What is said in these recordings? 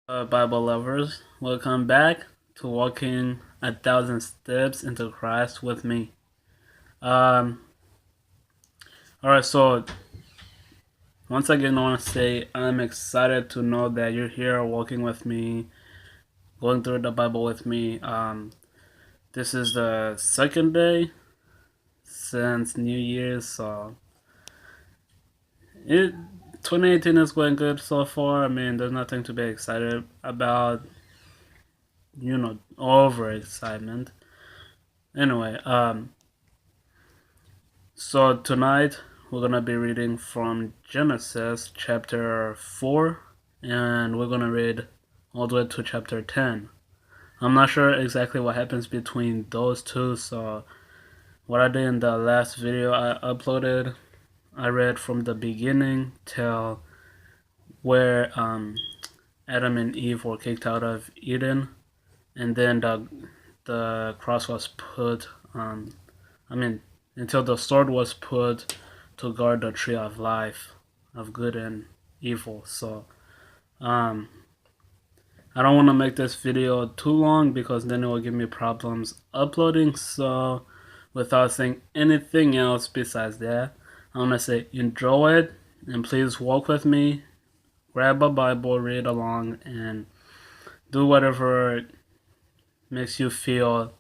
Bible lovers, welcome back to Walking 1,000 Steps into Christ with me. Um, alright, so once again, I want to say I'm excited to know that you're here walking with me, going through the Bible with me. This is the second day since New Year's, so it 2018 is going good so far. I mean, there's nothing to be excited about, over excitement. Anyway, so tonight we're gonna be reading from Genesis chapter 4, and we're gonna read all the way to chapter 10. I'm not sure exactly what happens between those two, so what I did in the last video I uploaded, I read from the beginning till where Adam and Eve were kicked out of Eden, and then the cross was put. I mean, until the sword was put to guard the tree of life, of good and evil. So, um, I don't want to make this video too long because then it will give me problems uploading. So, without saying anything else besides that, I want to say enjoy it and please walk with me. Grab a Bible, read along, and do whatever makes you feel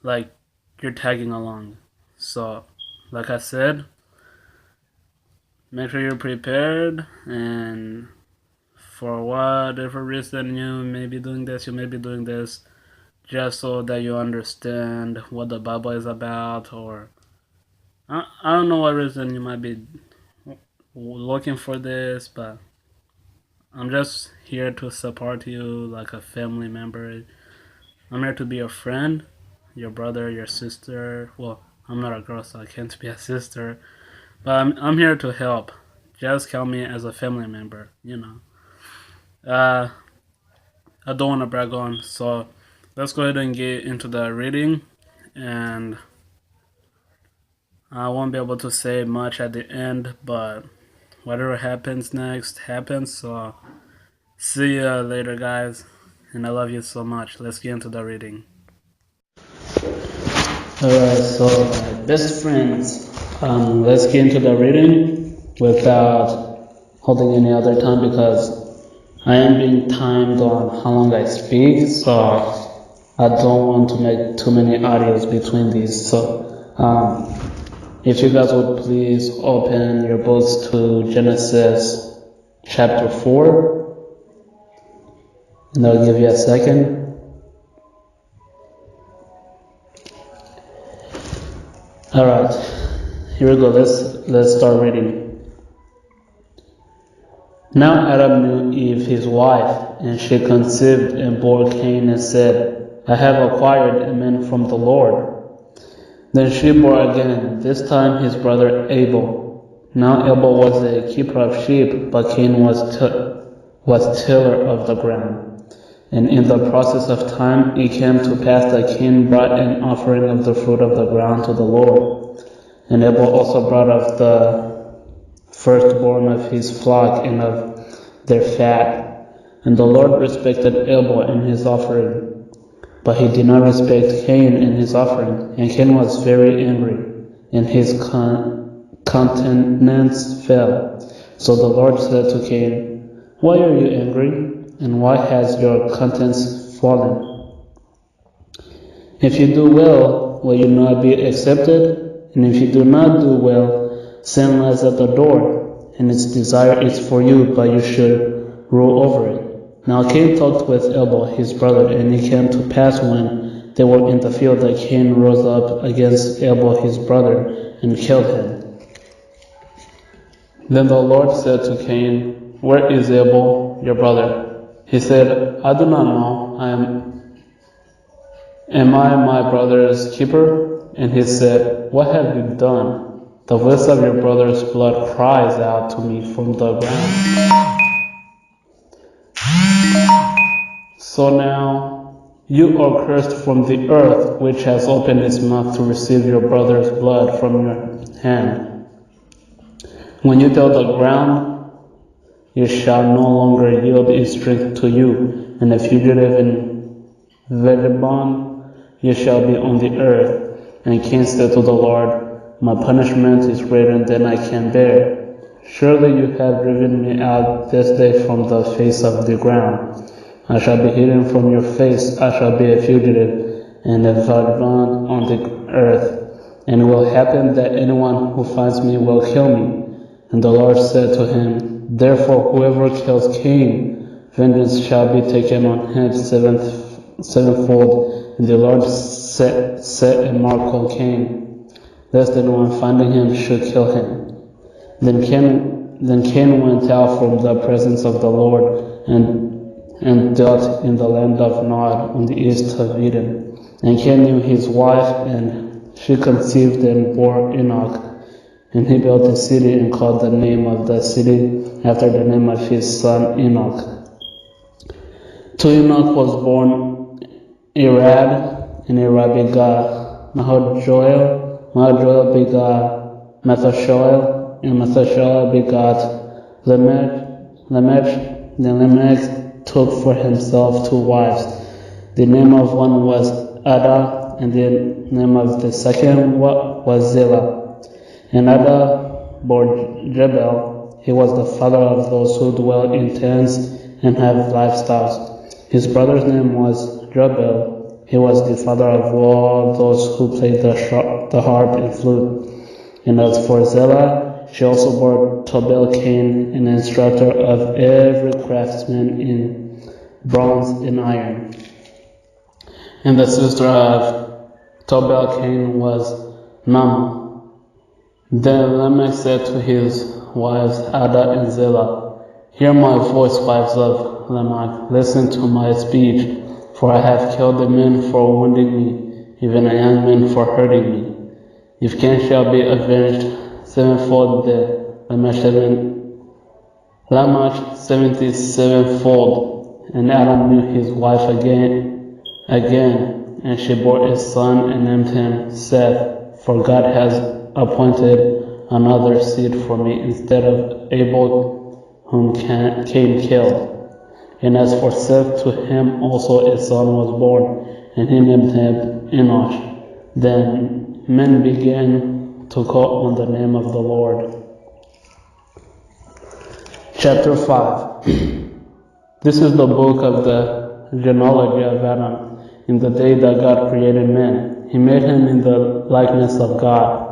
like you're tagging along. So, like I said, make sure you're prepared, and for whatever reason you may be doing this, you may be doing this just so that you understand what the Bible is about, or I don't know what reason you might be looking for this, but I'm just here to support you like a family member. I'm here to be your friend, your brother, your sister. Well, I'm not a girl, so I can't be a sister. But I'm here to help. Just count me as a family member. I don't want to brag on, so let's go ahead and get into the reading. And I won't be able to say much at the end, but whatever happens next happens. So see ya later, guys. And I love you so much. Let's get into the reading. Alright, so best friends, let's get into the reading without holding any other time because I am being timed on how long I speak, so I don't want to make too many audios between these. So if you guys would please open your books to Genesis chapter 4, and I'll give you a second. Alright, here we go. Let's start reading. Now Adam knew Eve his wife, and she conceived and bore Cain and said, I have acquired a man from the Lord. Then she bore again, this time his brother Abel. Now Abel was a keeper of sheep, but Cain was tiller of the ground. And in the process of time it came to pass that Cain brought an offering of the fruit of the ground to the Lord. And Abel also brought of the firstborn of his flock and of their fat. And the Lord respected Abel and his offering, but he did not respect Cain and his offering. And Cain was very angry, and his countenance fell. So the Lord said to Cain, Why are you angry? And why has your countenance fallen? If you do well, will you not be accepted? And if you do not do well, sin lies at the door, and its desire is for you, but you should rule over it. Now Cain talked with Abel his brother, and it came to pass when they were in the field that Cain rose up against Abel his brother, and killed him. Then the Lord said to Cain, Where is Abel, your brother? He said, I do not know. Am I my brother's keeper? And he said, What have you done? The voice of your brother's blood cries out to me from the ground. So now you are cursed from the earth, which has opened its mouth to receive your brother's blood from your hand. When you tell the ground, You shall no longer yield its strength to you, and a fugitive and vagabond you shall be on the earth. And Cain said to the Lord, My punishment is greater than I can bear. Surely you have driven me out this day from the face of the ground. I shall be hidden from your face. I shall be a fugitive and a vagabond on the earth. And it will happen that anyone who finds me will kill me. And the Lord said to him, Therefore whoever kills Cain, vengeance shall be taken on him sevenfold. And the Lord set a mark on Cain, lest anyone finding him should kill him. Then Cain went out from the presence of the Lord and dwelt in the land of Nod on the east of Eden. And Cain knew his wife, and she conceived and bore Enoch. And he built a city and called the name of the city after the name of his son Enoch. To Enoch was born Irad, and Irad begot Mahajoel begot Methushael, and Methushael begot Lamech. Then Lamech took for himself 2 wives. The name of one was Ada, and the name of the second was Zillah. And Ada bore Jebel. He was the father of those who dwell in tents and have livestock. His brother's name was Jebel. He was the father of all those who played the harp and flute. And as for Zillah, she also bore Tobel Cain, an instructor of every craftsman in bronze and iron. And the sister of Tobel Cain was Nama. Then Lamech said to his wives Ada and Zillah, Hear my voice, wives of Lamech, listen to my speech, for I have killed a man for wounding me, even a young man for hurting me. If Cain shall be avenged sevenfold, then Lamech 77-fold. And Adam knew his wife again, and she bore a son and named him Seth, for God has appointed another seed for me instead of Abel, whom Cain killed. And as for Seth, to him also a son was born, and he named him Enosh. Then men began to call on the name of the Lord. Chapter 5. This is the book of the genealogy of Adam. In the day that God created man, he made him in the likeness of God.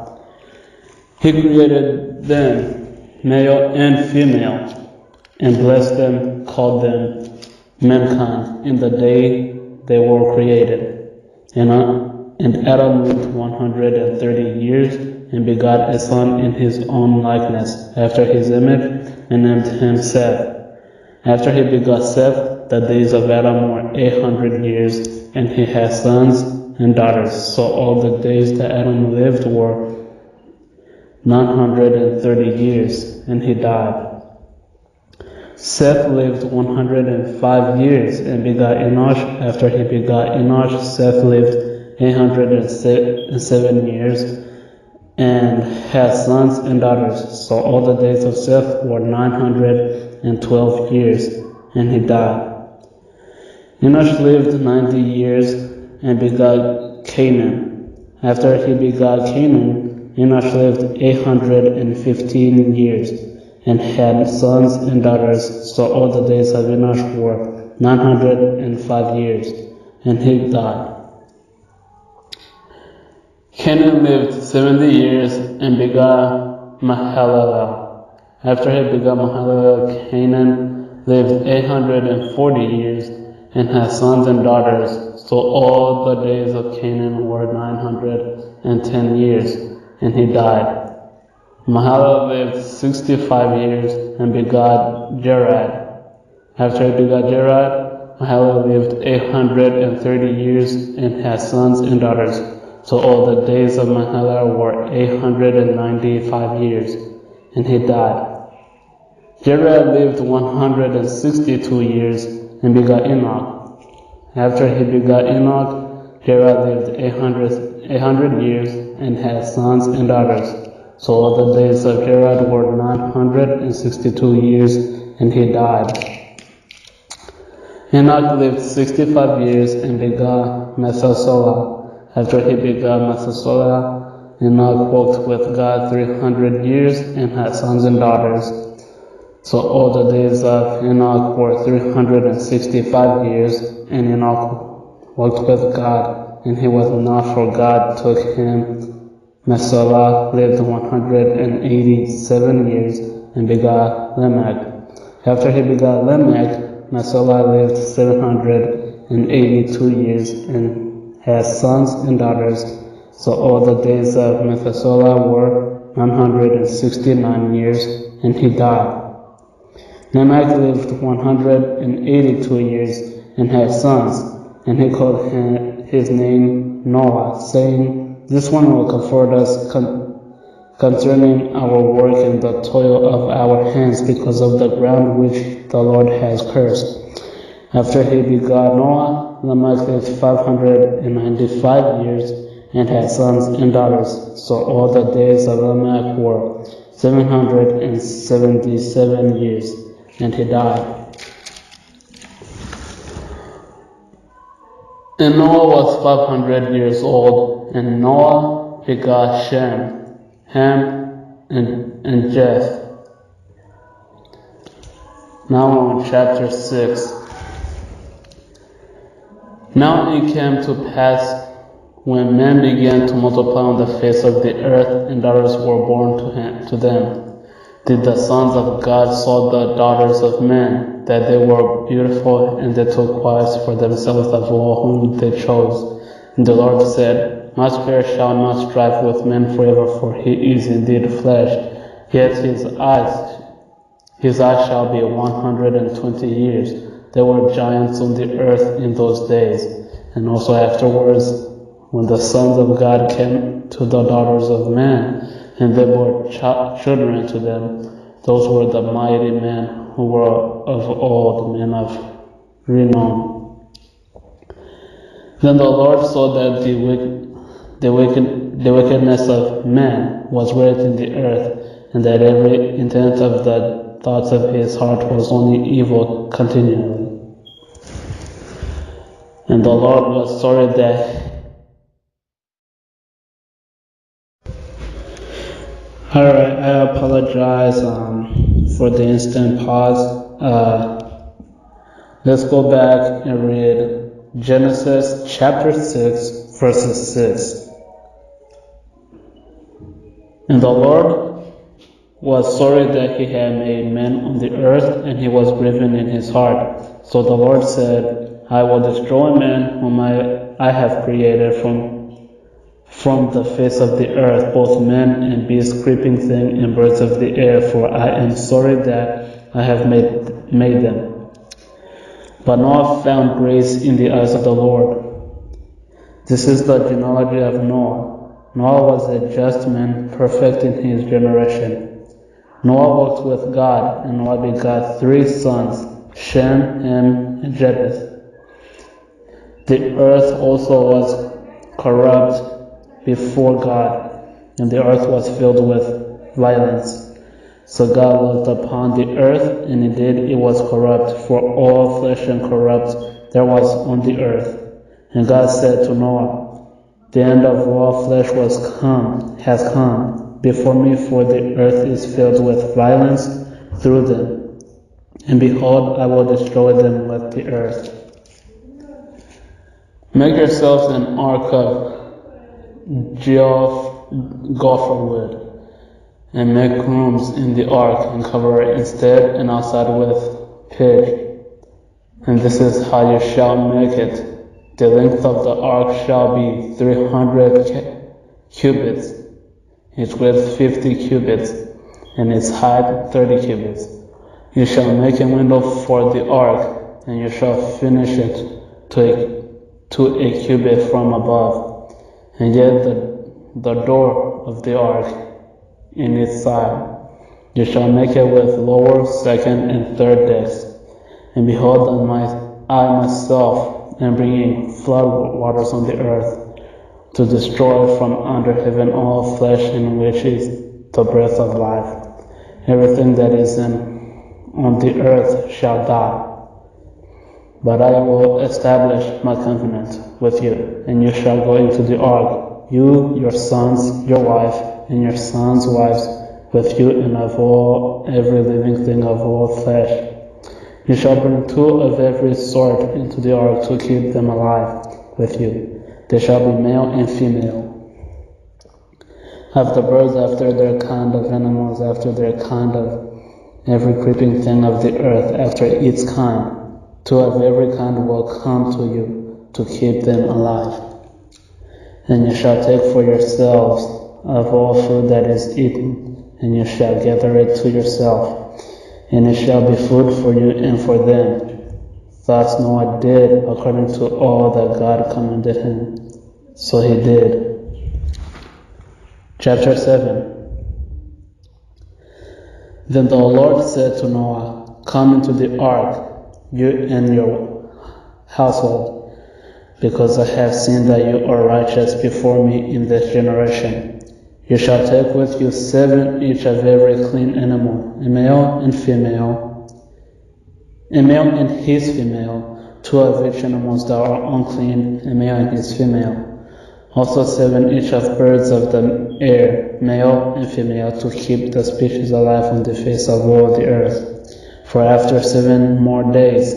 He created them, male and female, and blessed them, called them mankind, in the day they were created. And Adam lived 130 years, and begot a son in his own likeness, after his image, and named him Seth. After he begot Seth, the days of Adam were 800 years, and he had sons and daughters. So all the days that Adam lived were 930 years, and he died. Seth lived 105 years and begot Enosh. After he begot Enosh, Seth lived 807 years and had sons and daughters. So all the days of Seth were 912 years, and he died. Enosh lived 90 years and begot Canaan. After he begot Canaan, Enosh lived 815 years and had sons and daughters. So all the days of Enosh were 905 years, and he died. Canaan lived 70 years and begot Mahalalel. After he begot Mahalalel, Canaan lived 840 years and had sons and daughters. So all the days of Canaan were 910 years, and he died. Mahalalel lived 65 years and begot Jared. After he begot Jared, Mahalalel lived 830 years and had sons and daughters. So all the days of Mahalalel were 895 years, and he died. Jared lived 162 years and begot Enoch. After he begot Enoch, Jared lived 800 years and had sons and daughters. So all the days of Jared were 962 years, and he died. Enoch lived 65 years and begot Methuselah. After he begot Methuselah, Enoch walked with God 300 years and had sons and daughters. So all the days of Enoch were 365 years, and Enoch walked with God, and he was not, for God took him. Methuselah lived 187 years and begot Lamech. After he begot Lamech, Methuselah lived 782 years and had sons and daughters. So all the days of Methuselah were 169 years, and he died. Lamech lived 182 years and had sons, and he called his name Noah, saying, "This one will comfort us concerning our work and the toil of our hands, because of the ground which the Lord has cursed." After he begot Noah, Lamech lived 595 years and had sons and daughters. So all the days of Lamech were 777 years, and he died. And Noah was 500 years old, and Noah begot Shem, Ham, and Japheth. Now on chapter 6. Now it came to pass, when men began to multiply on the face of the earth, and daughters were born to them, did the sons of God saw the daughters of men, that they were beautiful, and they took wives for themselves of all whom they chose. And the Lord said, "My spirit shall not strive with man forever, for he is indeed flesh, yet his eyes shall be 120 years. There were giants on the earth in those days." And also afterwards, when the sons of God came to the daughters of men, and they bore children to them, those were the mighty men who were of old, men of renown. Then the Lord saw that the wickedness of man was great in the earth, and that every intent of the thoughts of his heart was only evil continually. And the Lord was sorry that Alright, I apologize for the instant pause. Let's go back and read Genesis chapter 6, verses 6. And the Lord was sorry that he had made man on the earth, and he was grieved in his heart. So the Lord said, "I will destroy man whom I have created from the face of the earth, both men and beasts, creeping thing, and birds of the air, for I am sorry that I have made them." But Noah found grace in the eyes of the Lord. This is the genealogy of Noah. Noah was a just man, perfect in his generation. Noah walked with God, and Noah begot 3 sons, Shem, Ham, and Japheth. The earth also was corrupt before God, and the earth was filled with violence. So God looked upon the earth, and indeed it was corrupt, for all flesh and corrupt there was on the earth. And God said to Noah, "The end of all flesh has come before me, for the earth is filled with violence through them. And behold, I will destroy them with the earth. Make yourselves an ark of gopher wood, and make rooms in the ark, and cover it instead and outside with pitch. And this is how you shall make it. The length of the ark shall be 300 cubits, its width 50 cubits, and its height 30 cubits. You shall make a window for the ark, and you shall finish it to a cubit from above. And yet the door of the ark in its side, you shall make it with lower, second, and third decks. And behold, I myself am bringing flood waters on the earth, to destroy from under heaven all flesh, in which is the breath of life. Everything that is in on the earth shall die. But I will establish my covenant with you, and you shall go into the ark, you, your sons, your wife, and your sons' wives, with you, and of every living thing of all flesh. You shall bring 2 of every sort into the ark to keep them alive with you. They shall be male and female. Of the birds after their kind, of animals after their kind, of every creeping thing of the earth after its kind. 2 of every kind will come to you to keep them alive. And you shall take for yourselves of all food that is eaten, and you shall gather it to yourself, and it shall be food for you and for them. Thus Noah did according to all that God commanded him. So he did. Chapter 7. Then the Lord said to Noah, "Come into the ark, you and your household, because I have seen that you are righteous before me in this generation. You shall take with you 7 each of every clean animal, a male and his female, 2 of each animals that are unclean, a male and his female. Also 7 each of birds of the air, male and female, to keep the species alive on the face of all the earth. For after 7 more days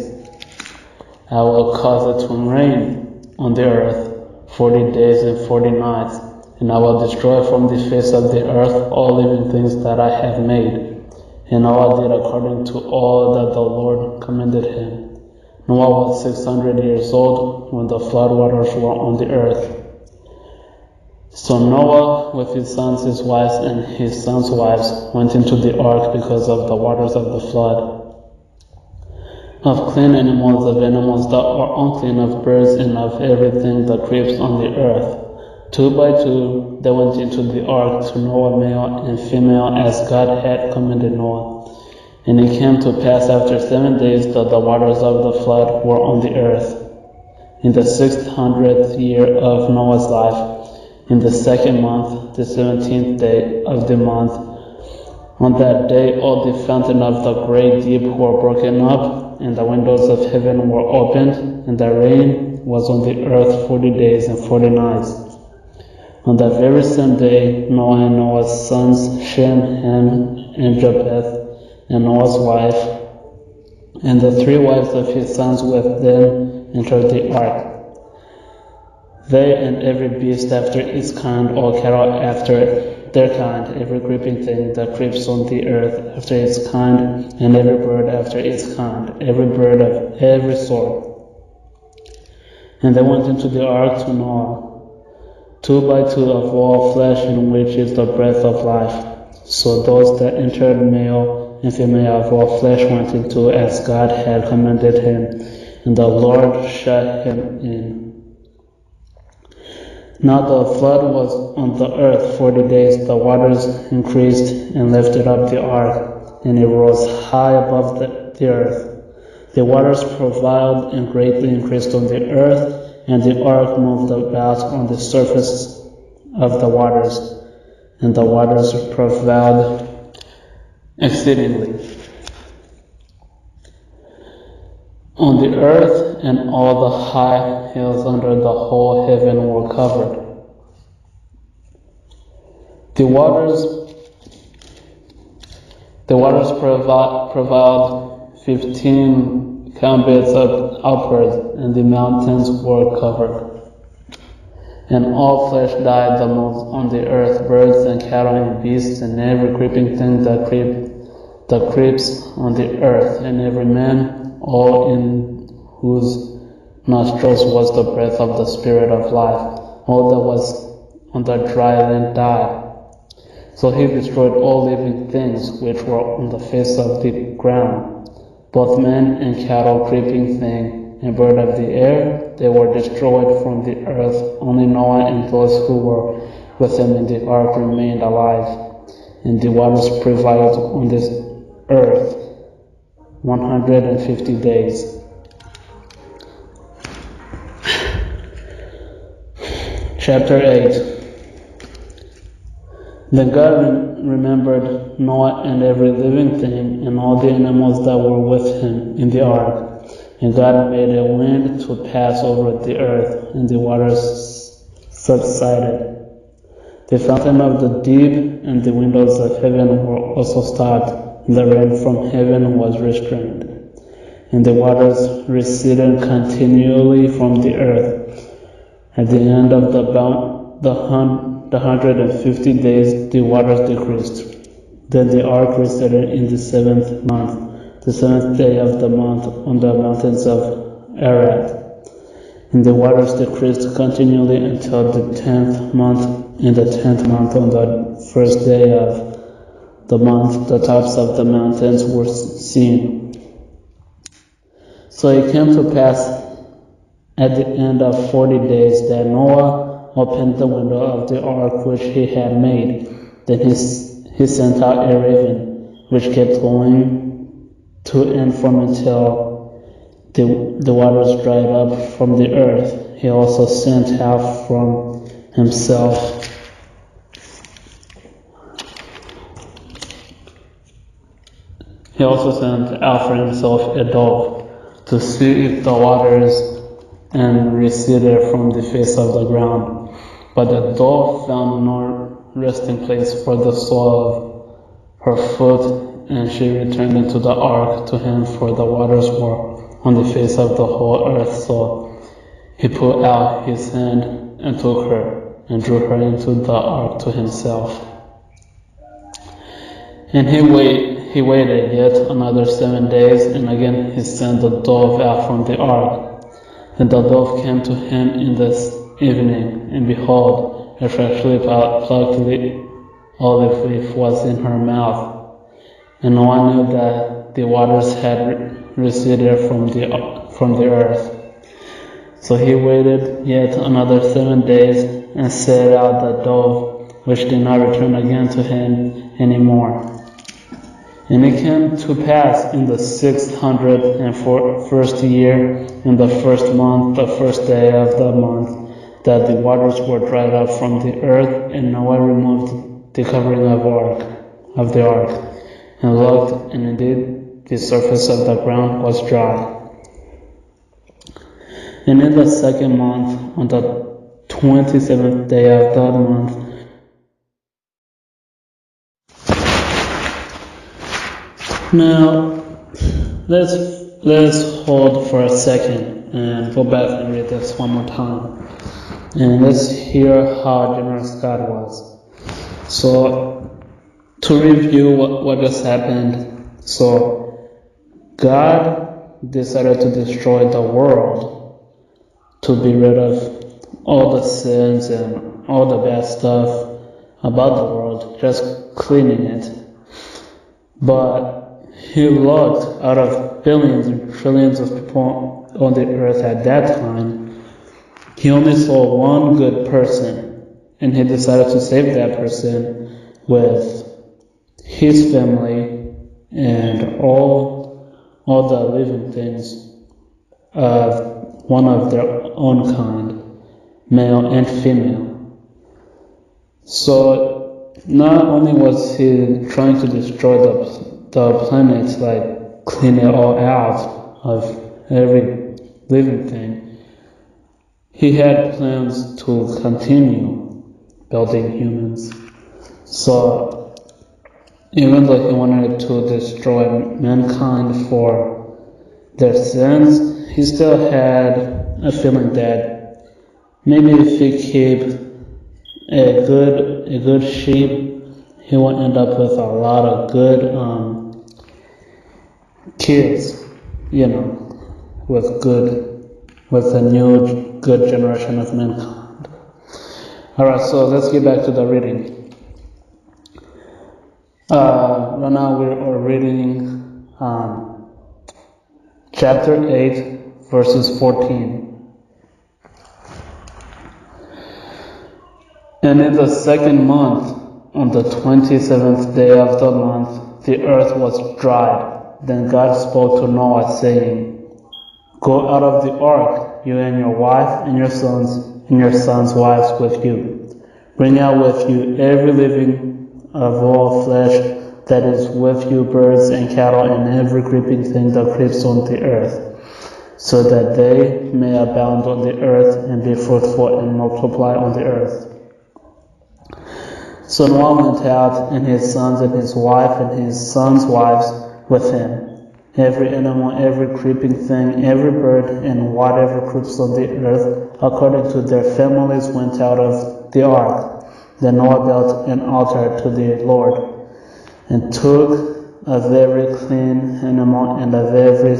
I will cause it to rain on the earth 40 days and 40 nights, and I will destroy from the face of the earth all living things that I have made." And Noah did according to all that the Lord commanded him. Noah was 600 years old when the flood waters were on the earth. So Noah with his sons, his wives, and his sons' wives went into the ark because of the waters of the flood. Of clean animals, of animals that are unclean, of birds, and of everything that creeps on the earth. 2 by 2 they went into the ark to Noah, male and female, as God had commanded Noah. And it came to pass after 7 days that the waters of the flood were on the earth. In the 600th year of Noah's life, in the 2nd month, the 17th day of the month, on that day all the fountains of the great deep were broken up, and the windows of heaven were opened, and the rain was on the earth 40 days and 40 nights. On that very same day, Noah and Noah's sons, Shem, Ham, and Japheth, and Noah's wife, and the 3 wives of his sons with them, entered the ark. They and every beast after its kind, all cattle after their kind, every creeping thing that creeps on the earth after its kind, and every bird after its kind, every bird of every sort. And they went into the ark to Noah, 2 by 2 of all flesh, in which is the breath of life. So those that entered, male and female of all flesh, went into as God had commanded him, and the Lord shut him in. Now the flood was on the earth 40 days. The waters increased and lifted up the ark, and it rose high above the earth. The waters prevailed and greatly increased on the earth, and the ark moved about on the surface of the waters, and the waters prevailed exceedingly on the earth, and all the high hills under the whole heaven were covered. The waters prevailed 15 cubits upwards, and the mountains were covered. And all flesh died that moves on the earth, birds and cattle and beasts, and every creeping thing that creeps on the earth, and every man, all in whose nostrils was the breath of the Spirit of life. All that was on the dry land died. So he destroyed all living things which were on the face of the ground, both men and cattle, creeping thing, and bird of the air. They were destroyed from the earth. Only Noah and those who were with him in the ark remained alive, and the waters prevailed on this earth 150 days. Chapter 8. Then God remembered Noah and every living thing and all the animals that were with him in the ark. And God made a wind to pass over the earth, and the waters subsided. The fountain of the deep and the windows of heaven were also stopped, and the rain from heaven was restrained. And the waters receded continually from the earth. At the end of the 150 days, the waters decreased. Then the ark rested in the 7th month, the 7th day of the month, on the mountains of Arad. And the waters decreased continually until the 10th month. In the 10th month, on the first day of the month, the tops of the mountains were seen. So it came to pass at the end of 40 days that Noah opened the window of the ark which he had made. Then he sent out a raven, which kept going to and from until the waters dried up from the earth. He also sent out from himself a dove to see if the waters and receded from the face of the ground. But the dove found no resting place for the sole of her foot, and she returned into the ark to him, for the waters were on the face of the whole earth. So he put out his hand and took her and drew her into the ark to himself. And he waited yet another 7 days, and again he sent the dove out from the ark. And the dove came to him in the evening, and behold, a freshly plucked olive leaf was in her mouth. And no one knew that the waters had receded from the earth. So he waited yet another 7 days, and set out the dove, which did not return again to him any more. And it came to pass in the 601st year, in the first month, the first day of the month, that the waters were dried up from the earth, and Noah removed the covering of the ark, and looked, and indeed the surface of the ground was dry. And in the second month, on the 27th day of that month, now, let's hold for a second and go back and read this one more time. And let's hear how generous God was. So, to review what just happened, so God decided to destroy the world to be rid of all the sins and all the bad stuff about the world, just cleaning it. But he looked out of billions and trillions of people on the earth at that time. He only saw one good person, and he decided to save that person with his family and all the living things of one of their own kind, male and female. So not only was he trying to destroy the planet, like clean it all out of every living thing, he had plans to continue building humans. So even though he wanted to destroy mankind for their sins, he still had a feeling that maybe if he keep a good sheep, he will end up with a lot of good kids, with a new good generation of mankind. Alright, so let's get back to the reading. Right now we are reading chapter 8, verses 14. And in the second month, on the 27th day of the month, the earth was dried. Then God spoke to Noah, saying, "Go out of the ark, you and your wife and your sons' wives with you. Bring out with you every living of all flesh that is with you, birds and cattle, and every creeping thing that creeps on the earth, so that they may abound on the earth and be fruitful and multiply on the earth. So Noah went out, and his sons and his wife and his sons' wives with him. Every animal, every creeping thing, every bird, and whatever creeps on the earth, according to their families, went out of the ark. Then Noah built an altar to the Lord, and took of every clean animal and of every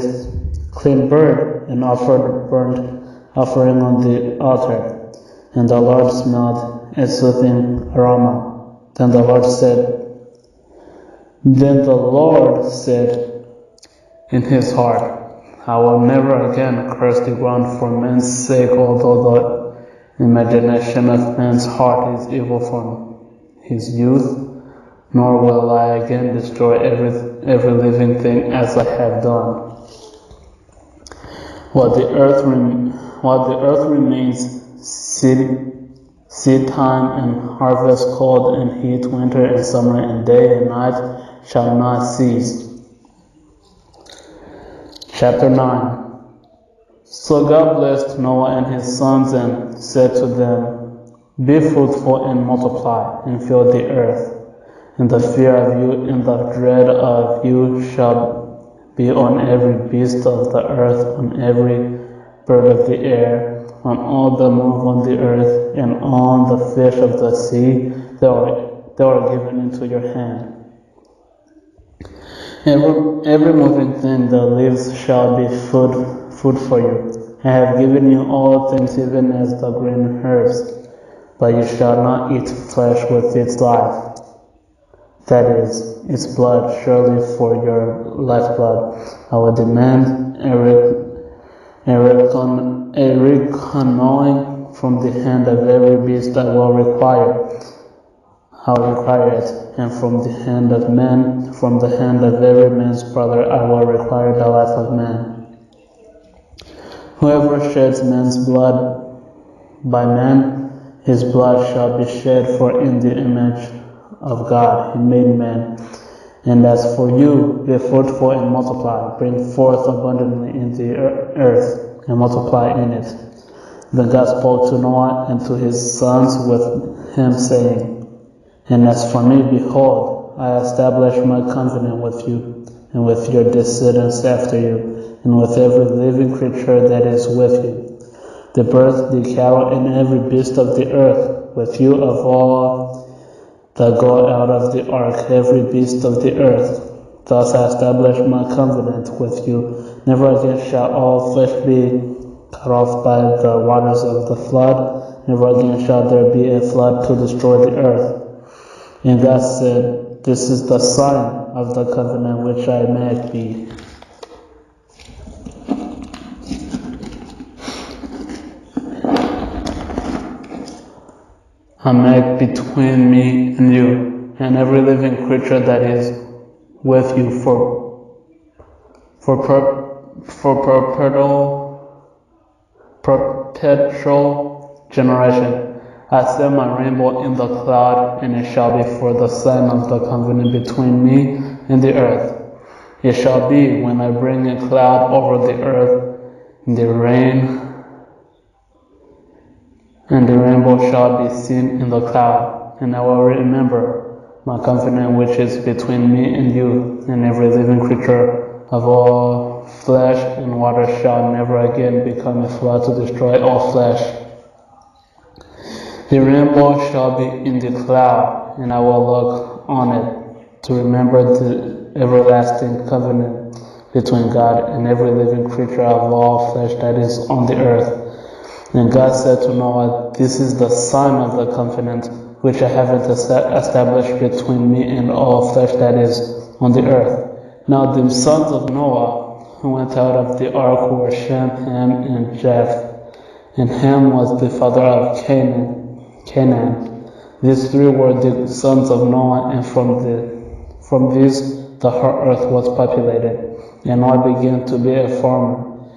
clean bird, and offered burnt offering on the altar. And the Lord smelled a soothing aroma. Then the Lord said in his heart, I will never again curse the ground for man's sake, although the imagination of man's heart is evil from his youth, nor will I again destroy every living thing as I have done. While the earth remains, seed time and harvest, cold and heat, winter and summer, and day and night shall not cease. Chapter 9. So God blessed Noah and his sons and said to them, Be fruitful and multiply, and fill the earth. And the fear of you and the dread of you shall be on every beast of the earth, on every bird of the air, on all that move on the earth, and on the fish of the sea that are given into your hand. Every moving thing that lives shall be food for you. I have given you all things, even as the green herbs, but you shall not eat flesh with its life, that is, its blood. Surely for your lifeblood I will demand a reckoning from the hand of every beast. I will require it, and from the hand of men, from the hand of every man's brother, I will require the life of man. Whoever sheds man's blood by man, his blood shall be shed, for in the image of God he made man. And as for you, be fruitful and multiply, bring forth abundantly in the earth, and multiply in it. Then God spoke to Noah and to his sons with him, saying, And as for me, behold, I establish my covenant with you, and with your descendants after you, and with every living creature that is with you, the birds, the cattle, and every beast of the earth, with you of all that go out of the ark, every beast of the earth. Thus I establish my covenant with you. Never again shall all flesh be cut off by the waters of the flood. Never again shall there be a flood to destroy the earth. And God said, This is the sign of the covenant which I make between me and you, and every living creature that is with you for perpetual generation. I set my rainbow in the cloud, and it shall be for the sign of the covenant between me and the earth. It shall be when I bring a cloud over the earth, and the rainbow shall be seen in the cloud, and I will remember my covenant which is between me and you, and every living creature of all flesh, and water shall never again become a flood to destroy all flesh. The rainbow shall be in the cloud, and I will look on it to remember the everlasting covenant between God and every living creature of all flesh that is on the earth. And God said to Noah, This is the sign of the covenant which I have established between me and all flesh that is on the earth. Now the sons of Noah who went out of the ark were Shem, Ham, and Japheth. And Ham was the father of Canaan. These three were the sons of Noah, and from these the whole earth was populated. And Noah began to be a farmer,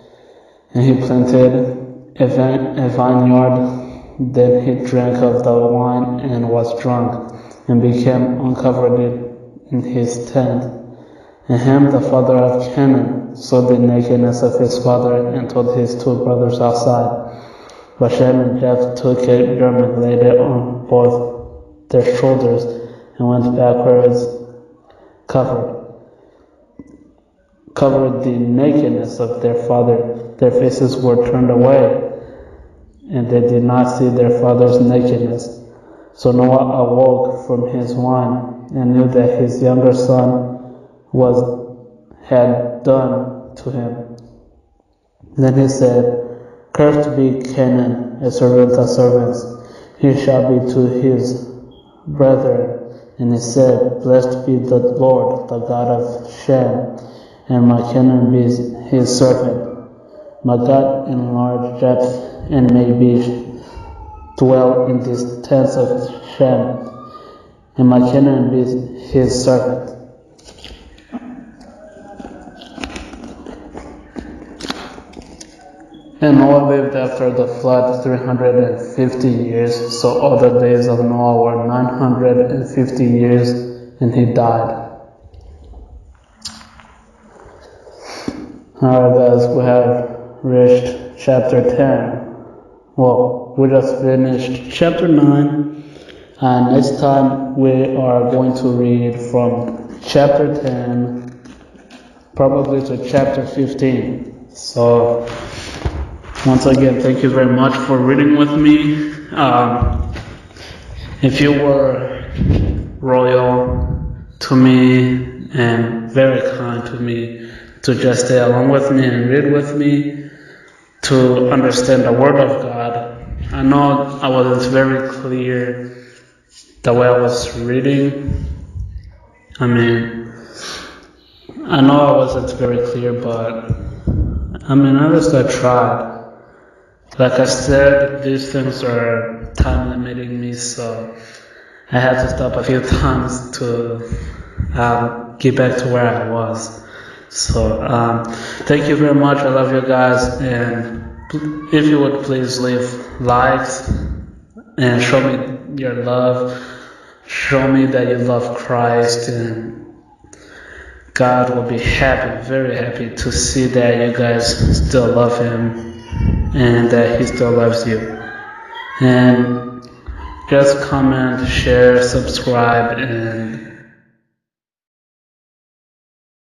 and he planted a vineyard. Then he drank of the wine and was drunk. and became uncovered in his tent. And Ham, the father of Canaan, saw the nakedness of his father and told his two brothers outside. But Shem and Japheth took a garment, laid it on both their shoulders, and went backwards, covered the nakedness of their father. Their faces were turned away, and they did not see their father's nakedness. So Noah awoke from his wine and knew that his younger son had done to him. Then he said, "Cursed be Canaan, a servant of servants. He shall be to his brethren." And he said, "Blessed be the Lord, the God of Shem, and may Canaan be his servant. May God enlarge Japheth, and may be dwell in these tents of Shem, and may Canaan be his servant." And Noah lived after the flood 350 years, so all the days of Noah were 950 years, and he died. Alright guys, we have reached chapter 10. Well, we just finished chapter 9, and next time we are going to read from chapter 10, probably to chapter 15. So, once again, thank you very much for reading with me. If you were loyal to me and very kind to me to just stay along with me and read with me to understand the Word of God, I know I wasn't very clear the way I was reading. I know I wasn't very clear, but at least I tried. Like I said, these things are time limiting me, so I had to stop a few times to get back to where I was. So thank you very much. I love you guys, and if you would please leave likes and show me your love. Show me that you love Christ, and God will be happy, very happy to see that you guys still love Him and that He still loves you. And just comment, share, subscribe, and